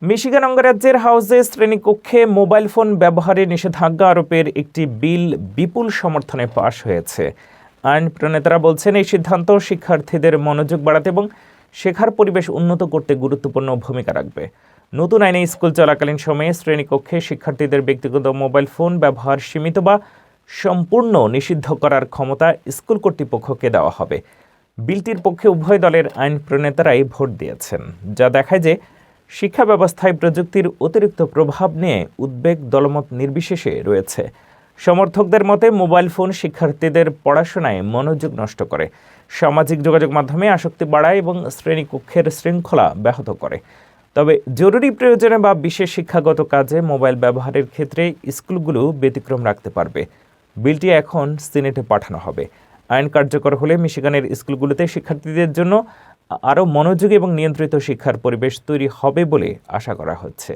Michigan অঙ্গরাজ্যের হাউসে শ্রেণীকক্ষে মোবাইল ফোন ব্যবহারে নিষেধাজ্ঞা আরোপের একটি বিল বিপুল সমর্থনে পাশ হয়েছে। আইন প্রণেতারা বলছেন, এই সিদ্ধান্ত শিক্ষার্থীদের মনোযোগ বাড়াতে এবং শেখার পরিবেশ উন্নত করতে গুরুত্বপূর্ণ ভূমিকা রাখবে। নতুন আইনে স্কুল চলাকালীন সময়ে শ্রেণীকক্ষে শিক্ষার্থীদের ব্যক্তিগত মোবাইল ফোন ব্যবহার সীমিত বা সম্পূর্ণ নিষিদ্ধ করার ক্ষমতা স্কুল কর্তৃপক্ষকে দেওয়া হবে। বিলটির পক্ষে উভয় দলের আইন প্রণেতারাই ভোট দিয়েছেন, যা দেখায় যে শিক্ষা ব্যবস্থায় প্রযুক্তির অতিরিক্ত প্রভাব নিয়ে উদ্বেগ দলমত নির্বিশেষে রয়েছে। সমর্থকদের মতে, মোবাইল ফোন শিক্ষার্থীদের পড়াশোনায় মনোযোগ নষ্ট করে, সামাজিক যোগাযোগ মাধ্যমে আসক্তি বাড়ায় এবং শ্রেণীকক্ষের শৃঙ্খলা ব্যাহত করে। তবে জরুরি প্রয়োজনে বা বিশেষ শিক্ষাগত কাজে মোবাইল ব্যবহারের ক্ষেত্রে স্কুলগুলো ব্যতিক্রম রাখতে পারবে। বিলটি এখন সিনেটে পাঠানো হবে। আইন কার্যকর হলে মিশিগানের স্কুলগুলোতে শিক্ষার্থীদের জন্য আরও মনোযোগী এবং নিয়ন্ত্রিত শিক্ষার পরিবেশ তৈরি হবে বলে আশা করা হচ্ছে।